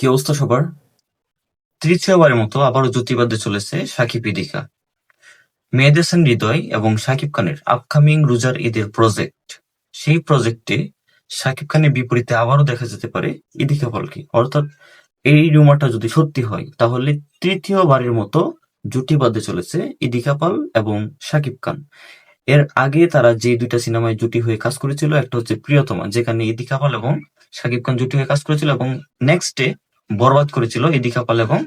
কি অবস্থা সবার? তৃতীয়বারের মতো আবারও জুটি বাঁধতে চলেছে শাকিব ইদিকা। মেহেদী হাসান হৃদয় এবং শাকিব খানের আপকামিং রোজার ঈদের প্রজেক্ট, সেই প্রজেক্টে শাকিব খানের বিপরীতে আবারও দেখা যেতে পারে ইদিকা পালকে। অর্থাৎ এই রুমারটা যদি সত্যি হয় তাহলে তৃতীয়বারের মতো জুটি বাঁধতে চলেছে ইদিকা পাল এবং শাকিব খান। এর আগে তারা যে দুইটা সিনেমায় জুটি হয়ে কাজ করেছিল, একটা হচ্ছে প্রিয়তমা, যেখানে ইদিকা পাল এবং শাকিব খান জুটি হয়ে কাজ করেছিল, এবং নেক্সট ডে বরবাদ করেছিল ইদিকা পাল এবং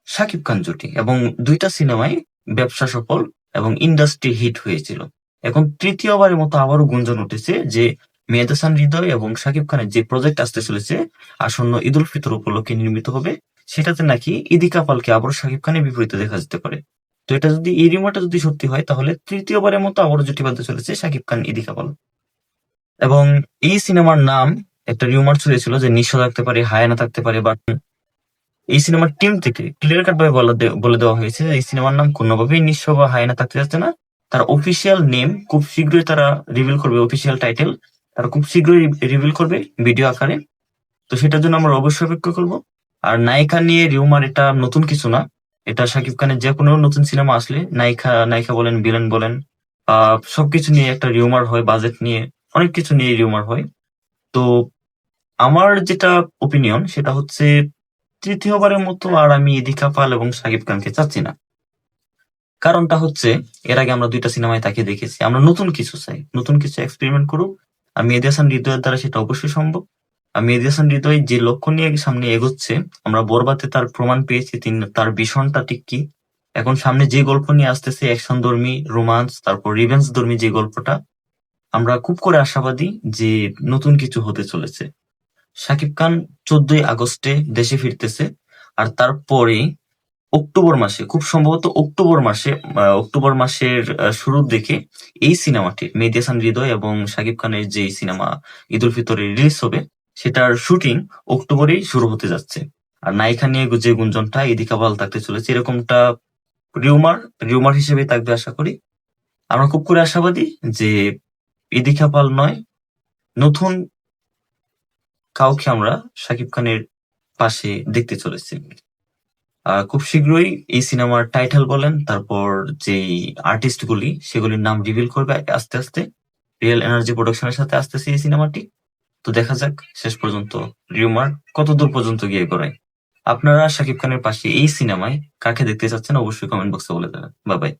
শাকিব খান জুটি, এবং দুইটা সিনেমায় ব্যবসা সফল এবং ইন্ডাস্ট্রি হিট হয়েছিল। এখন তৃতীয়বারের মতো আবারও গুঞ্জন উঠেছে যে মেহেদী হাসান হৃদয় এবং শাকিব খানের যে প্রজেক্ট আসতে চলেছে আসন্ন ঈদ উল ফিতর উপলক্ষে নির্মিত হবে, সেটাতে নাকি ইদিকা পালকে আবারও শাকিব খানের বিপরীতে দেখা যেতে পারে। তো এটা যদি, এই রিমোটা যদি সত্যি হয় তাহলে তৃতীয়বারের মতো আবারও জুটি বাঁধতে চলেছে শাকিব খান ইদিকা পাল। এবং এই সিনেমার নাম, একটা রিউমার ছড়িয়েছিল যে নিঃস্ব থাকতে পারে, হায়ানা থাকতে পারে, বাট এই সিনেমার টিম থেকে ক্লিয়ার কাট ভাবে বলে দেওয়া হয়েছে যে এই সিনেমার নাম কোনোভাবেই নিঃস্ব বা হায়না থাকতে যাচ্ছে না। তার অফিসিয়াল নেম খুব শীঘ্রই তারা রিভিল করবে, অফিসিয়াল টাইটেল তারা খুব শীঘ্রই রিভিল করবে ভিডিও আকারে। তো সেটার জন্য আমরা অবশ্যই অপেক্ষা করবো। আর নায়িকা নিয়ে রিউমার এটা নতুন কিছু না, এটা শাকিব খানের যে কোনো নতুন সিনেমা আসলে নায়িকা নায়িকা বলেন, ভিলেন বলেন, সবকিছু নিয়ে একটা রিউমার হয়, বাজেট নিয়ে অনেক কিছু নিয়ে রিউমার হয়। তো আমার যেটা ওপিনিয়ন সেটা হচ্ছে তৃতীয়বারের মতো আর আমি ইদিকা পাল এবং শাকিব খানকে চাচ্ছি না। কারণটা হচ্ছে, এর আগে আমরা দুইটা সিনেমায় তাকে দেখেছি, আমরা নতুন কিছু চাই, নতুন কিছু এক্সপেরিমেন্ট করুক। আর মেহেদী হাসান হৃদয়ের দ্বারা সেটা অবশ্যই সম্ভব। আর মেহেদী হাসান হৃদয় যে লক্ষ্য নিয়ে সামনে এগোচ্ছে, আমরা বরবাদে তার প্রমাণ পেয়েছি তার ভীষণটা ঠিক কি। এখন সামনে যে গল্প নিয়ে আসতেছে, অ্যাকশন ধর্মী, রোমান্স, তারপর রিভেঞ্জ ধর্মী যে গল্পটা, আমরা খুব করে আশাবাদী যে নতুন কিছু হতে চলেছে। শাকিব খান 14ই আগস্টে দেশে ফিরতেছে। আর তারপরে অক্টোবর মাসে, খুব সম্ভবত অক্টোবর মাসের শুরুর দিকে এই সিনেমাটি মেহেদী হাসান হৃদয় এবং শাকিব খানের যে সিনেমা ঈদ উল ফিতরে রিলিজ হবে, সেটার শুটিং অক্টোবরেই শুরু হতে যাচ্ছে। আর নায়িকা নিয়ে যে গুঞ্জনটা, ইদিকা পাল থাকতে চলেছে, এরকমটা রিউমার রিউমার হিসেবে থাকবে আশা করি। আমরা খুব করে আশাবাদী যে ইদিকা পাল নয়, নতুন কাউকে আমরা শাকিব খানের পাশে দেখতে চলেছি। খুব শীঘ্রই এই সিনেমার টাইটেল বলেন, তারপর যেই আর্টিস্ট গুলি সেগুলির নাম রিভিল করবে আস্তে আস্তে। রিয়েল এনার্জি প্রোডাকশনের সাথে আসতেছে এই সিনেমাটি। তো দেখা যাক শেষ পর্যন্ত রিউমার কত দূর পর্যন্ত গিয়ে গড়ায়। আপনারা শাকিব খানের পাশে এই সিনেমায় কাকে দেখতে চাচ্ছেন অবশ্যই কমেন্ট বক্সে বলে দেবেন। Bye bye.